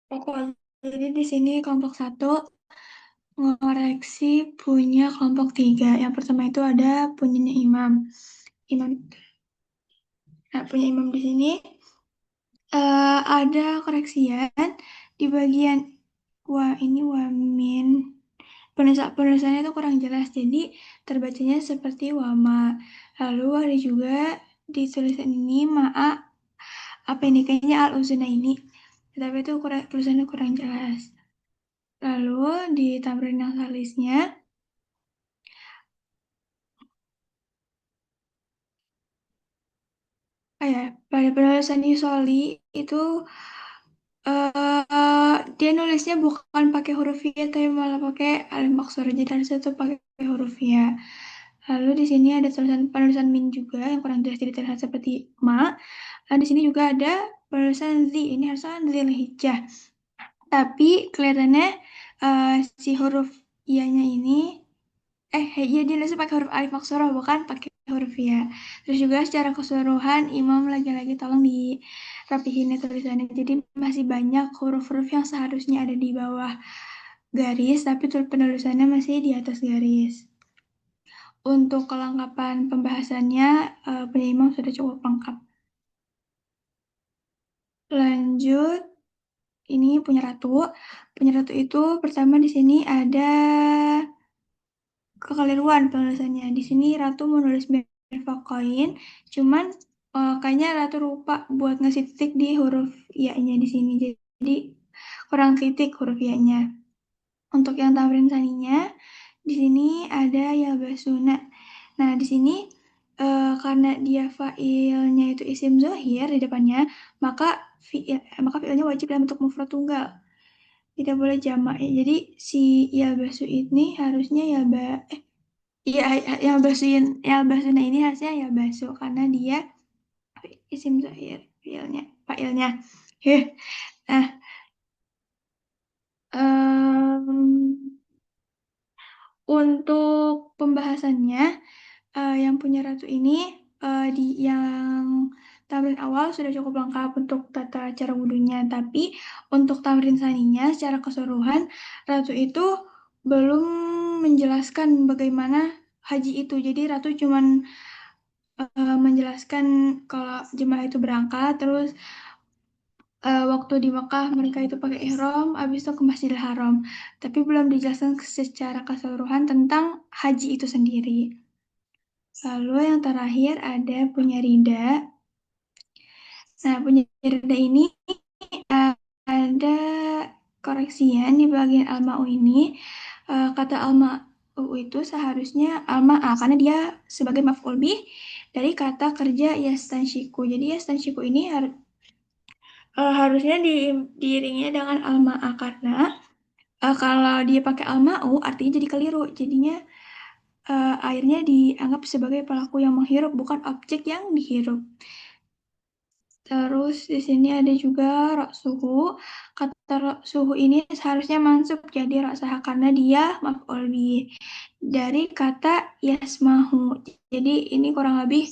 Oke, jadi di sini kelompok satu ngoreksi punya kelompok tiga. Yang pertama itu ada punyanya imam. Imam, nah, punya imam di sini ada koreksian di bagian ini wamin. Penulisannya itu kurang jelas, jadi terbacanya seperti wama. Lalu ada juga di tulisan ini ma'a apa ini kayaknya al uzuna ini, tapi itu tulisannya kurang jelas. Lalu di tamrin yang salisnya, pada penulisan Yusoli itu dia nulisnya bukan pakai huruf ya, tapi malah pakai alif maksur. Jadi harusnya tuh pakai huruf ya. Lalu di sini ada penulisan min juga yang kurang jelas, jadi terlihat seperti ma. Di sini juga ada penulisan zi. Ini harusnya zil hijjah. Tapi kelihatannya si huruf ianya ini ya dia nulisnya pakai huruf alif maksurah bukan pakai huruf ya. Terus juga secara keseluruhan imam lagi-lagi tolong dirapihin ya tulisannya. Jadi masih banyak huruf-huruf yang seharusnya ada di bawah garis, tapi penulisannya masih di atas garis. Untuk kelengkapan pembahasannya, punya imam sudah cukup lengkap. Lanjut, ini punya ratu. Punya ratu itu pertama di sini ada kekeliruan penulisannya. Di sini Ratu menulis berfakoin, cuman kayaknya Ratu lupa buat ngasih titik di huruf ya-nya di sini. Jadi kurang titik huruf ya-nya. Untuk yang tamrin saninya, di sini ada yalbasuna. Nah, di sini karena dia fa'ilnya itu isim zohir di depannya, maka fi'ilnya wajib dalam bentuk mufrad tunggal. Tidak boleh jamak. Jadi si yalbasu ini harusnya iya, yang basuna ini harusnya ya basu karena dia isim zahir failnya. Nah, em, untuk pembahasannya yang punya ratu ini di yang tamrin awal sudah cukup lengkap untuk tata cara wudhunya, tapi untuk tamrin saninya secara keseluruhan ratu itu belum menjelaskan bagaimana haji itu. Jadi ratu cuman menjelaskan kalau jemaah itu berangkat, terus waktu di Mekah mereka itu pakai ihram, habis itu ke Masjidil Haram. Tapi belum dijelaskan secara keseluruhan tentang haji itu sendiri. Lalu yang terakhir ada punya Rida. Nah, punya Rida ini uh, ada koreksian di bagian Al-Ma'u ini. Kata Al-Ma'u itu seharusnya Al-Ma'a karena dia sebagai maf'ul bih dari kata kerja yastanshiku. Jadi yastanshiku ini harusnya diiringi dengan al-ma'a karena kalau dia pakai al-ma'u artinya jadi keliru. Jadinya airnya dianggap sebagai pelaku yang menghirup bukan objek yang dihirup. Terus di sini ada juga rok suhu. Kata rok suhu ini seharusnya mansub jadi rok sah karena dia maf'ul bih dari kata yasmahu. Jadi ini kurang lebih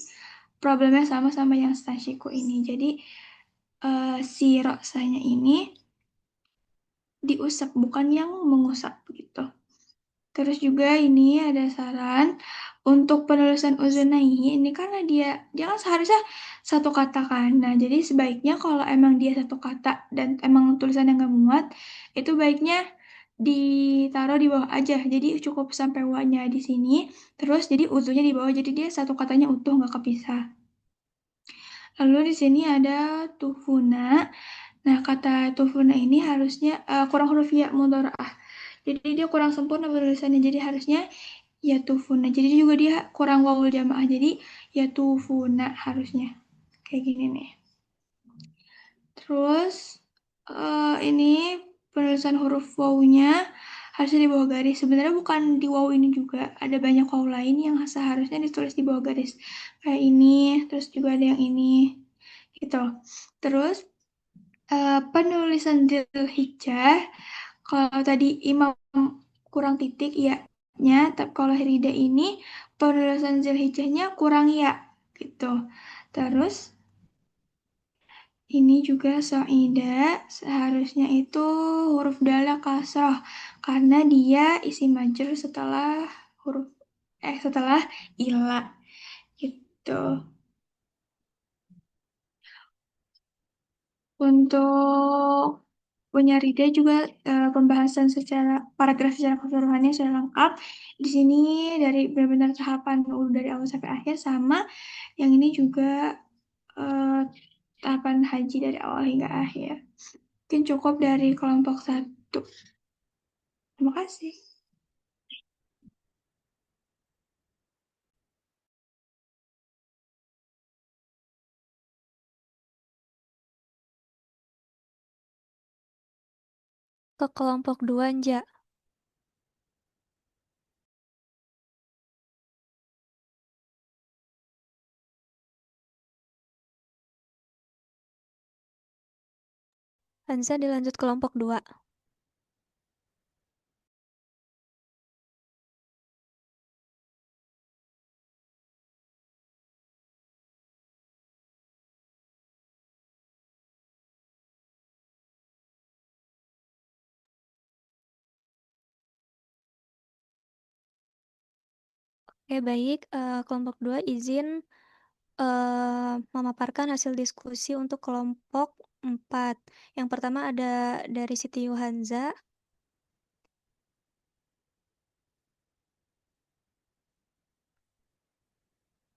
problemnya sama-sama yang stashiku ini. Jadi si roksanya ini diusap bukan yang mengusap begitu. Terus juga ini ada saran untuk penulisan uzunaihi ini karena dia kan seharusnya satu kata kan. Nah, jadi sebaiknya kalau emang dia satu kata dan emang tulisannya nggak muat, itu baiknya ditaruh di bawah aja. Jadi cukup sampai wa-nya di sini, terus jadi uzunya di bawah. Jadi dia satu katanya utuh nggak kepisah. Lalu di sini ada tufuna. Nah, kata tufuna ini harusnya kurang huruf ya mudharaah. Jadi dia kurang sempurna penulisannya. Jadi harusnya ya tufuna. Jadi juga dia kurang wawul jamaah. Jadi ya tufuna harusnya. Kayak gini nih. Terus ini penulisan huruf wawunya harusnya di bawah garis. Sebenarnya bukan di wawu ini juga. Ada banyak wawu lain yang seharusnya ditulis di bawah garis. Kayak ini, terus juga ada yang ini. Gitu. Terus penulisan Dzulhijjah, kalau tadi imam kurang titik ya-nya, tapi kalau Rida ini penulisan Dzulhijjahnya kurang ya gitu. Terus Ini juga Soida, seharusnya itu huruf dal kasroh karena dia isim majrur huruf setelah ila gitu. Untuk punya Rida juga pembahasan paragraf secara keseluruhannya sudah lengkap. Di sini dari benar-benar tahapan dari awal sampai akhir sama. Yang ini juga eh, tahapan haji dari awal hingga akhir. Mungkin cukup dari kelompok satu. Terima kasih. Ke kelompok 2, Nja. Hansa dilanjut kelompok 2. Oke, baik. Kelompok 2 izin memaparkan hasil diskusi untuk kelompok 4. Yang pertama ada dari Siti Yuhanza.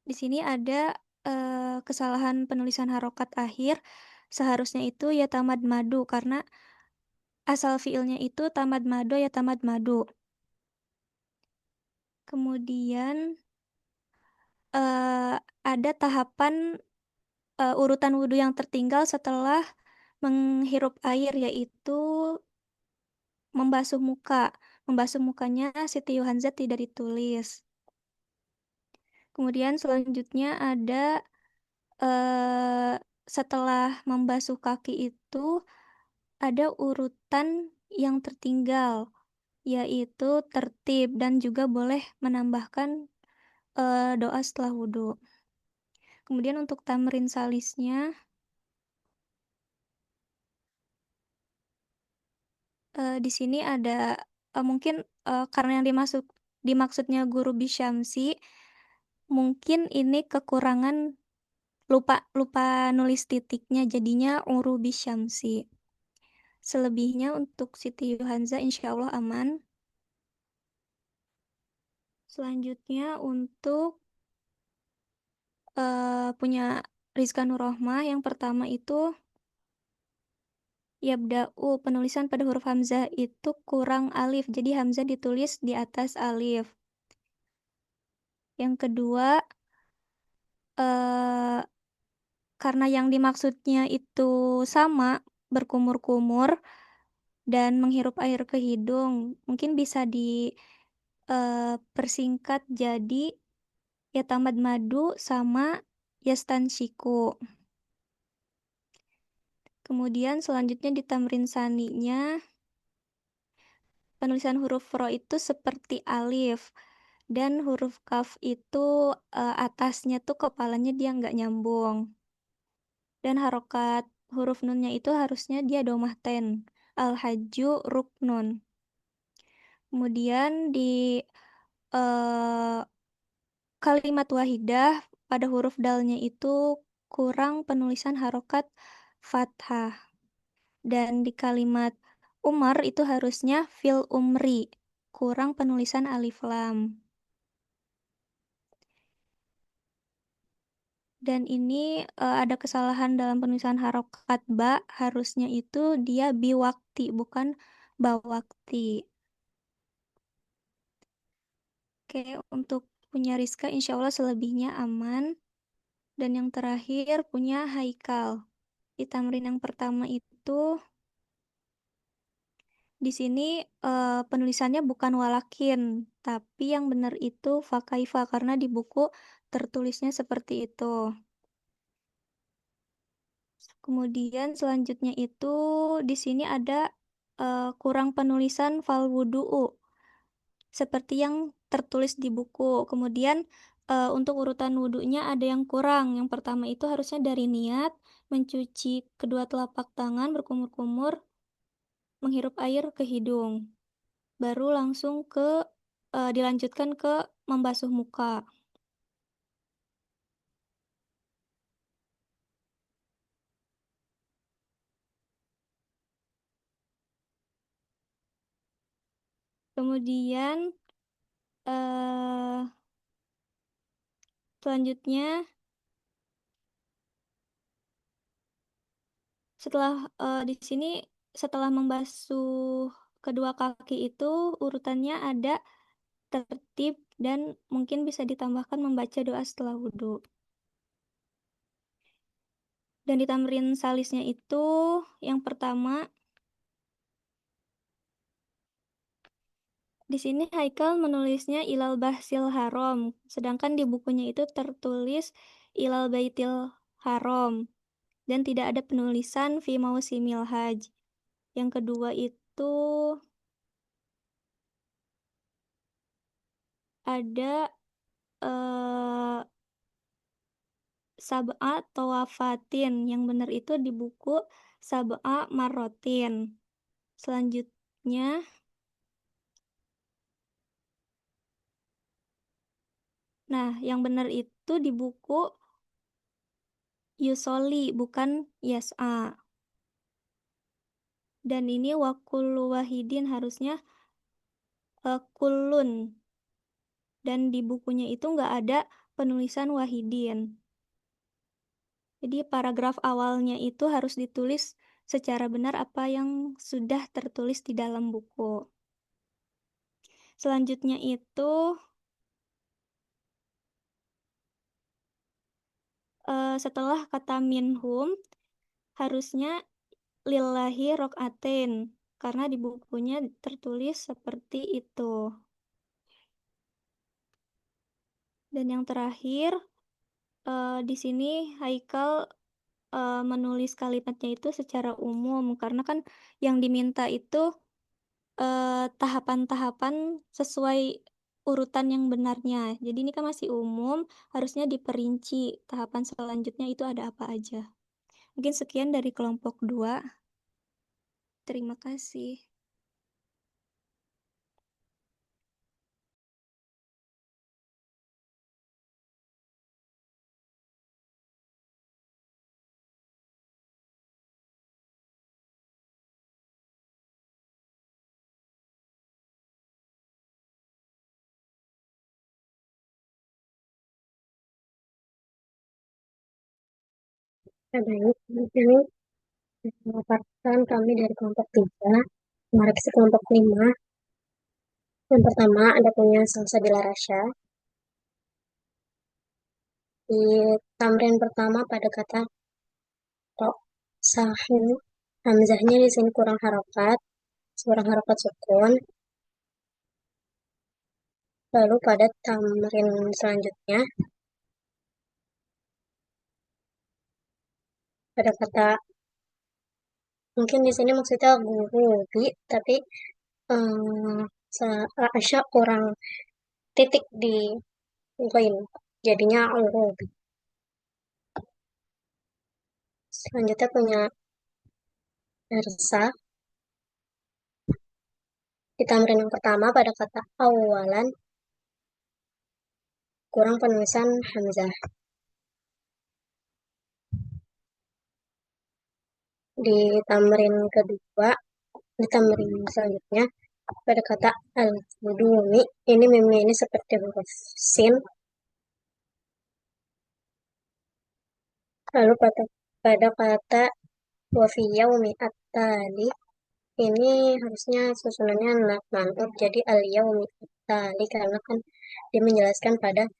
Di sini ada kesalahan penulisan harokat akhir. Seharusnya itu ya tamad madu karena asal fiilnya itu tamad madu ya tamad madu. Kemudian eh, ada tahapan urutan wudhu yang tertinggal setelah menghirup air yaitu membasuh muka. Membasuh mukanya Siti Yohanza tidak ditulis. Kemudian selanjutnya ada eh, setelah membasuh kaki itu ada urutan yang tertinggal yaitu tertib dan juga boleh menambahkan doa setelah wudhu. Kemudian untuk tamrin salisnya di sini ada mungkin karena yang dimaksudnya guru Bisyamsi, mungkin ini kekurangan lupa lupa nulis titiknya jadinya Uru Bisyamsi. Selebihnya untuk Siti Yuhanza insya Allah aman. Selanjutnya untuk punya Rizka Nurrohmah yang pertama itu Yabda'u penulisan pada huruf Hamzah itu kurang alif, jadi Hamzah ditulis di atas alif. Yang kedua, eh, karena yang dimaksudnya itu sama, berkumur-kumur, dan menghirup air ke hidung, mungkin bisa dipersingkat jadi ya tamad madu sama yastanshiku. Kemudian selanjutnya di tamrin saninya, penulisan huruf ro itu seperti alif. Dan huruf kaf itu atasnya tuh kepalanya dia nggak nyambung. Dan harokat huruf nunnya itu harusnya dia domah ten. Al-hajju ruknun. Kemudian di eh, kalimat wahidah pada huruf dalnya itu kurang penulisan harokat fathah. Dan di kalimat Umar itu harusnya fil umri. Kurang penulisan alif lam. Dan ini ada kesalahan dalam penulisan harokat ba, harusnya itu dia biwakti, bukan bawakti. Oke, untuk punya Rizka insya Allah selebihnya aman. Dan yang terakhir punya Haikal. Di tamrin yang pertama itu, di sini penulisannya bukan walakin, tapi yang benar itu fakaifa, karena di buku tertulisnya seperti itu. Kemudian selanjutnya itu di sini ada kurang penulisan fal wudu'u seperti yang tertulis di buku. Kemudian Untuk urutan wudhunya ada yang kurang. Yang pertama itu harusnya dari niat, mencuci kedua telapak tangan berkumur-kumur, menghirup air ke hidung. Baru langsung dilanjutkan ke membasuh muka. Kemudian eh, selanjutnya di sini setelah membasuh kedua kaki itu urutannya ada tertib dan mungkin bisa ditambahkan membaca doa setelah wudhu. Dan di tamrin salisnya itu yang pertama di sini Haikal menulisnya Ilal Bahsil Haram, sedangkan di bukunya itu tertulis Ilal Baitil Haram dan tidak ada penulisan Fi Mausimil Haj. Yang kedua itu ada eh, Sab'a Tawafatin. Yang benar itu di buku Sab'a Marrotin. Selanjutnya, nah yang benar itu di buku Yusoli, bukan Yas'a. Dan ini Wakullu Wahidin harusnya Kullun. Dan di bukunya itu nggak ada penulisan Wahidin. Jadi paragraf awalnya itu harus ditulis secara benar apa yang sudah tertulis di dalam buku. Selanjutnya itu setelah kata minhum harusnya lillahi rok'atin karena di bukunya tertulis seperti itu. Dan yang terakhir di sini Haikal menulis kalimatnya itu secara umum karena kan yang diminta itu tahapan-tahapan sesuai urutan yang benarnya. Jadi ini kan masih umum, harusnya diperinci tahapan selanjutnya itu ada apa aja. Mungkin sekian dari kelompok 2. Terima kasih. Ya, baik, di sini memaparkan kami dari kelompok 3. Mari ke kelompok 5. Yang pertama ada punya Salsabila Rasya. Di tamrin pertama pada kata tok sahun, hamzahnya di sini kurang harokat sukun. Lalu pada tamrin selanjutnya pada kata mungkin di sini maksudnya guru bi, tapi Asya kurang titik di lain, jadinya guru. Selanjutnya punya Ersa. Di tamrin yang pertama pada kata awalan kurang penulisan hamzah. Di tamrin kedua, di tamrin selanjutnya pada kata al-wudumi ini mimnya ini seperti huruf sin. Lalu pada kata wafiya umi at-tali ini harusnya susunannya man'ut jadi al-yaumi at-tali karena kan dia menjelaskan pada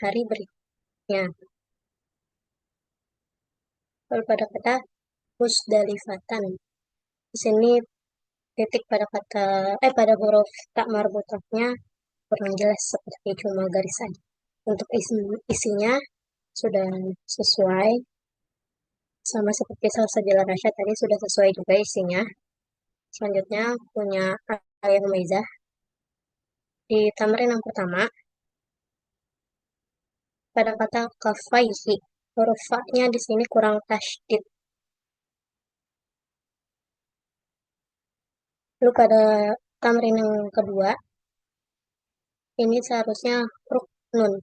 hari berikutnya. Lalu pada kata musdalifatan di sini titik pada huruf tak marbutahnya kurang jelas seperti cuma garis aja. Untuk isinya sudah sesuai sama seperti Salsabila Rasya tadi sudah sesuai juga isinya. Selanjutnya punya Ayah Humaizah. Di tamrin yang pertama pada kata kafaihi. Huruf fa-nya di sini kurang tasydid. Lalu pada tamrin yang kedua, ini seharusnya ruknun.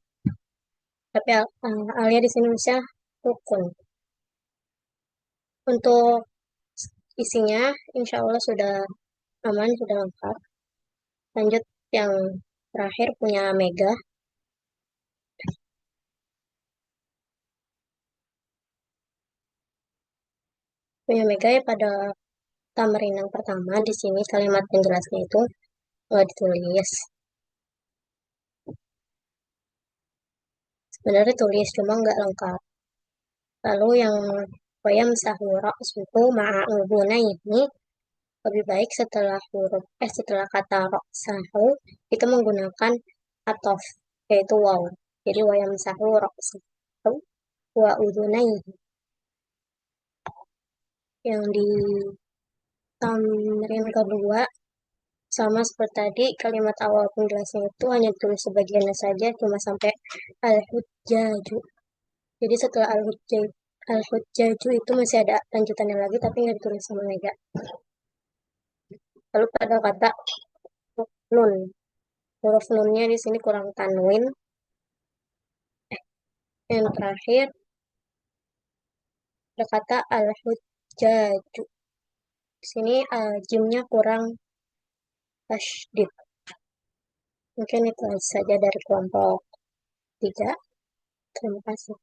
Tapi alia di sini bisa rukun. Untuk isinya, insya Allah sudah aman, sudah lengkap. Lanjut yang terakhir punya Mega. Punya Mega ya pada tamrin yang pertama di sini kalimat penjelasnya itu nggak ditulis. Sebenarnya tulis cuma nggak lengkap. Lalu yang wayam sahura suhu ma'a'ubuna ini lebih baik setelah kata sahu itu menggunakan atof yaitu waw. Jadi wayam sahu sahu wa udunai yang di tamrin kedua sama seperti tadi kalimat awal penjelasan itu hanya tulis sebagiannya saja cuma sampai al-hujjaju. Jadi setelah al-hujjaju itu masih ada lanjutannya lagi tapi nggak ditulis sama Mega. Lalu pada kata nun, huruf nunnya di sini kurang tanwin. Yang terakhir ada kata al-hujjaju. Di sini jimnya kurang tasydid. Mungkin itu saja dari kelompok 3. Terima kasih.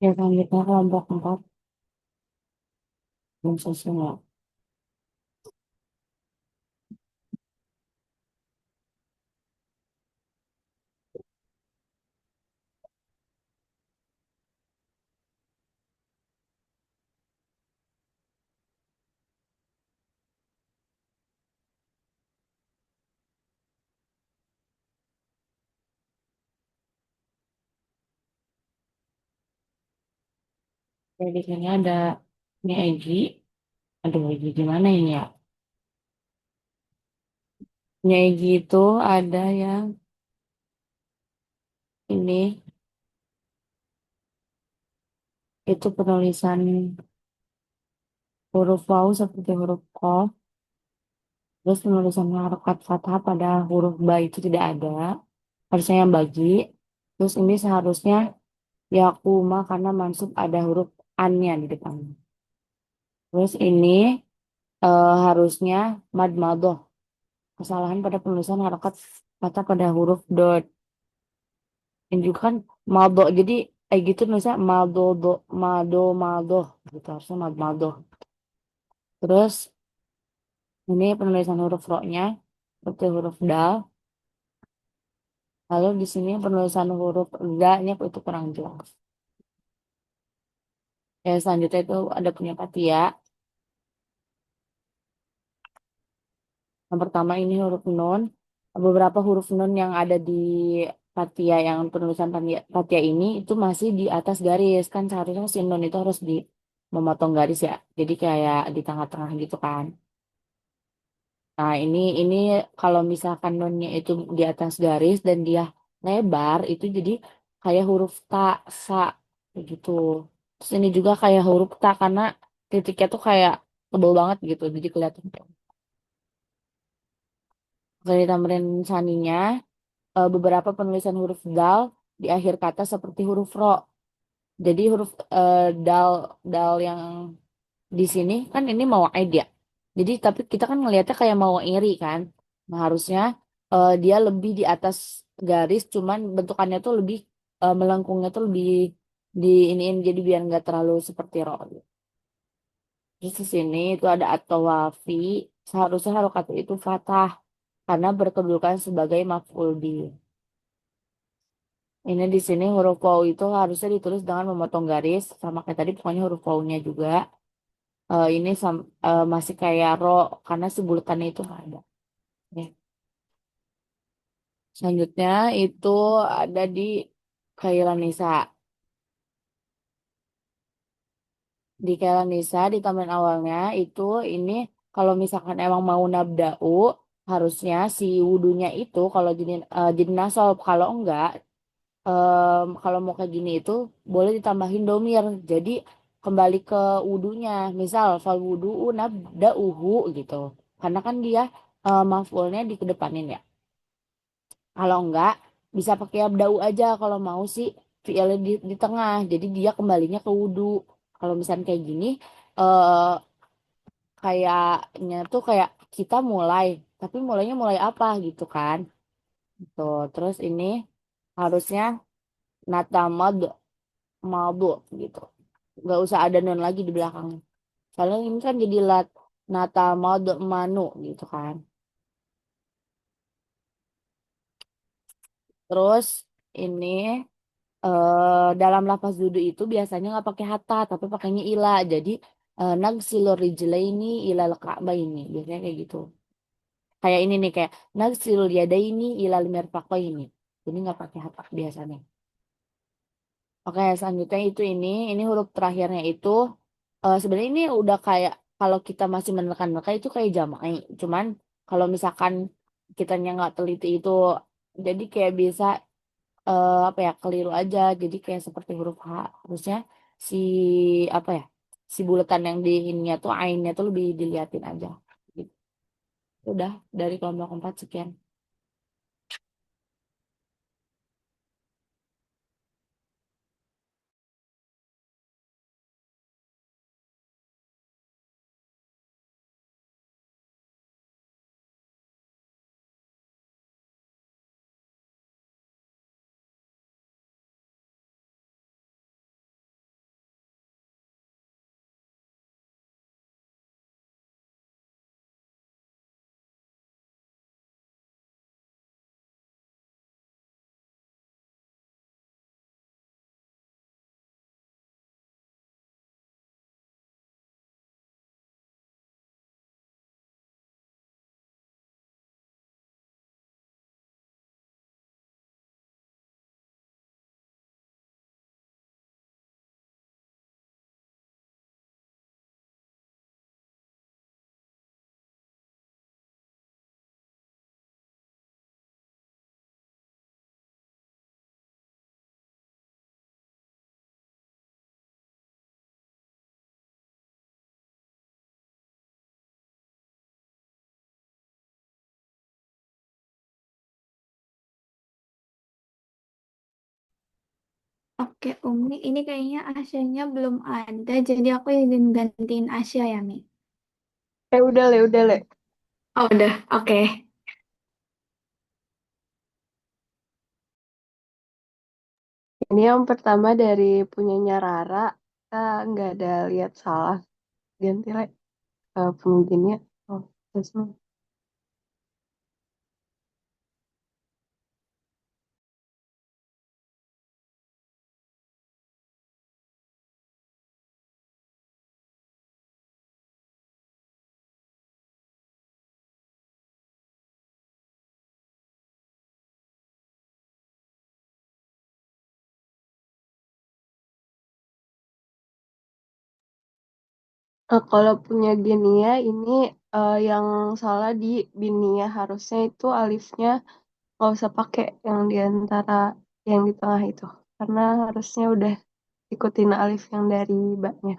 Ya, selanjutnya kelompok 4. Belum selesai. Jadi di sini ada ini Egi. Aduh, Egi gimana ini ya? Ini Egi itu ada yang ini itu penulisan huruf waw seperti huruf qaf. Terus penulisan harokat fathah pada huruf ba itu tidak ada. Harusnya yang bagi. Terus ini seharusnya yakuma karena mansub ada huruf an-nya di depan. Terus ini harusnya madmadoh. Kesalahan pada penulisan harokat fathah pada huruf dot. Ini juga kan maldo. Jadi gitu nulisnya maldo gitu harusnya maldo. Terus ini penulisan huruf ro-nya seperti huruf dal. Lalu di sini penulisan huruf ga-nya itu kurang jelas. Ya, selanjutnya itu ada punya Katia. Yang pertama ini huruf nun. Beberapa huruf nun yang ada di Katia yang penulisan Katia ini itu masih di atas garis. Kan seharusnya si nun itu harus di memotong garis ya. Jadi kayak di tengah-tengah gitu kan. Nah, ini kalau misalkan nunnya itu di atas garis dan dia lebar, itu jadi kayak huruf ta, sa, gitu. Terus ini juga kayak huruf ta karena titiknya tuh kayak tebel banget gitu, jadi kelihatan. Dari tamrin saninya, beberapa penulisan huruf dal di akhir kata seperti huruf ro. Jadi huruf dal dal yang di sini kan ini mau aid ya. Jadi tapi kita kan ngelihatnya kayak mau iri kan. Nah, harusnya dia lebih di atas garis cuman bentukannya tuh lebih melengkungnya tuh lebih di iniin jadi biar nggak terlalu seperti ro. Terus di sini itu ada at-tawafi. Seharusnya harokat itu fathah karena berkedudukan sebagai maf'ul bih. Ini di sini huruf waw itu harusnya ditulis dengan memotong garis sama kayak tadi pokoknya huruf waw-nya juga. Ini masih kayak ro karena si bulatannya itu nggak ada. Ya. Selanjutnya itu ada di Khairan Nisa. Di Khairan Nisa di taman awalnya itu ini kalau misalkan emang mau nabda'u harusnya si wudunya itu kalau jadi nasab. Kalau enggak, kalau mau kayak gini itu boleh ditambahin domir. Jadi kembali ke wudunya. Misal fal wudu'u nabda'uhu gitu. Karena kan dia maf'ulnya dikedepanin ya. Kalau enggak, bisa pakai abda'u aja kalau mau sih fi'ilnya di tengah. Jadi dia kembalinya ke wudu. Kalau misalnya kayak gini, eh kayaknya tuh kayak kita mulai, tapi mulainya mulai apa gitu kan. Tuh, terus ini harusnya natamad madu gitu. Nggak usah ada nun lagi di belakangnya. Soalnya ini kan jadi natamad manu gitu kan. Terus ini dalam lafaz wudu itu biasanya nggak pakai hatta tapi pakainya ila. Jadi nagsilur rijlaini ilal ka'baini. Biasanya kayak gitu. Kayak ini nih kayak nagsilul yadaini ilal mirfaqaini. Ini nggak pakai hatta biasanya. Oke, selanjutnya itu ini huruf terakhirnya itu sebenarnya ini udah kayak kalau kita masih menekan-nekan itu kayak jamai. Cuman kalau misalkan kitanya nggak teliti itu jadi kayak bisa apa ya keliru aja. Jadi kayak seperti huruf H. Harusnya si apa ya si bulatan yang di ininya tuh ainnya tuh lebih diliatin aja. Gitu. Udah dari kelompok 4 sekian. Oke, Umi, ini kayaknya Asyanya belum ada, jadi aku izin gantiin Asya ya, Mi. Udah, Le. Oh, udah, oke. Ini yang pertama dari punyanya Rara. Kita nggak ada lihat salah. Ganti, Le. Pemimpinnya. Oh, terus, kalau punya Genia ini yang salah di Binia harusnya itu alifnya nggak usah pakai yang di antara yang di tengah itu karena harusnya udah ikutin alif yang dari baknya.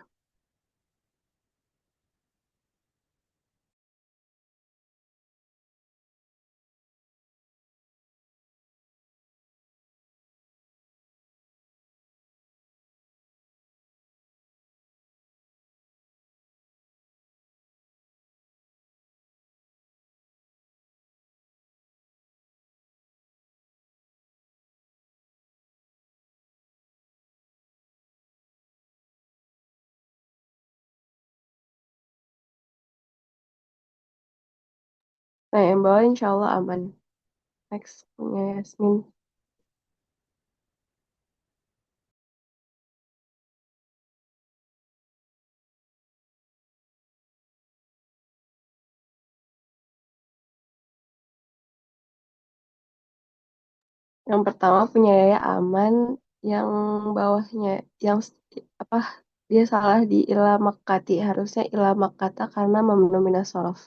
Nah, yang bawah insya Allah aman. Next punya Yasmin. Yang pertama punya Yaya aman, yang bawahnya yang apa dia salah di ila makati harusnya ila makata karena memenuhi sorof.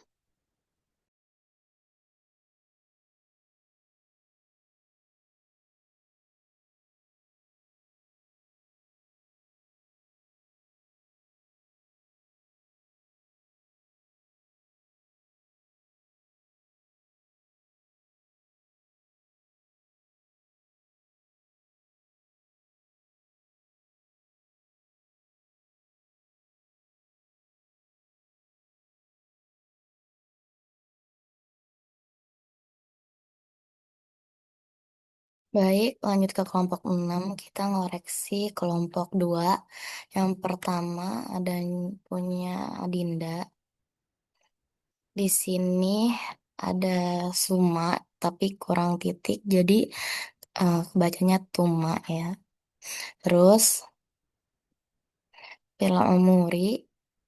Baik, lanjut ke kelompok 6. Kita ngoreksi kelompok 2. Yang pertama ada yang punya Adinda. Di sini ada Suma, tapi kurang titik, jadi bacanya Tuma ya. Terus Villa Omuri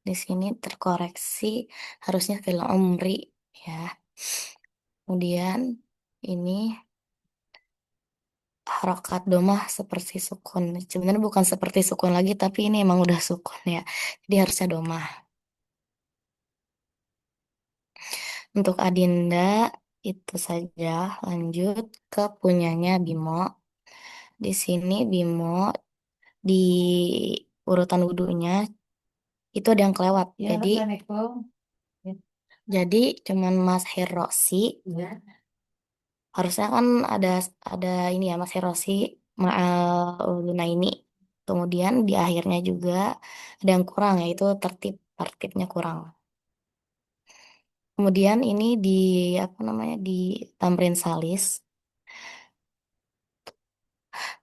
di sini terkoreksi, harusnya Villa Omri ya. Kemudian ini harokat domah seperti sukun. Sebenarnya bukan seperti sukun lagi, tapi ini emang udah sukun ya. Jadi harusnya domah. Untuk Adinda itu saja. Lanjut ke punyanya Bimo. Di sini Bimo di urutan wudhunya itu ada yang kelewat. Ya, Jadi Assalamualaikum. jadi cuman Mas Herosi. Ya. Harusnya kan ada ini ya Mas Herosi Luna ini. Kemudian di akhirnya juga ada yang kurang yaitu tertibnya kurang. Kemudian ini di apa namanya di Tamrin Salis.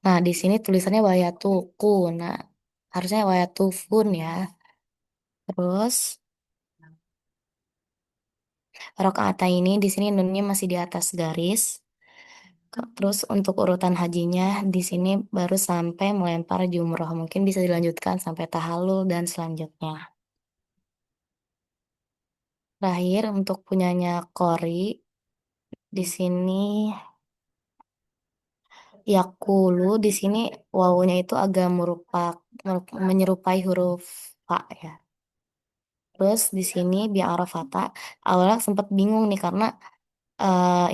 Nah, di sini tulisannya Wayatuku. Nah, harusnya Wayatufun ya. Terus rokaat ini di sini nunnya masih di atas garis. Terus untuk urutan hajinya di sini baru sampai melempar jumroh. Mungkin bisa dilanjutkan sampai tahalul dan selanjutnya. Terakhir untuk punyanya Kori di sini Yakulu di sini wawunya itu agak menyerupai huruf fa ya. Terus di sini bi arafata awalnya sempat bingung nih karena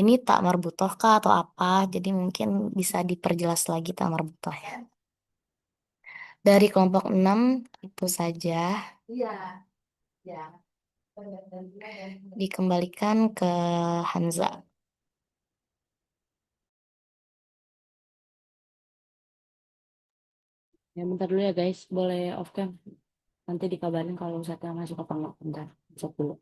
ini tak marbutoh kah atau apa? Jadi mungkin bisa diperjelas lagi tak marbutoh ya. Dari kelompok 6 itu saja. Iya. Ya. Dikembalikan ke Hamza. Ya, bentar dulu ya guys, boleh off cam. Nanti dikabarin kalau misalnya masuk apa enggak. Bentar, cek dulu.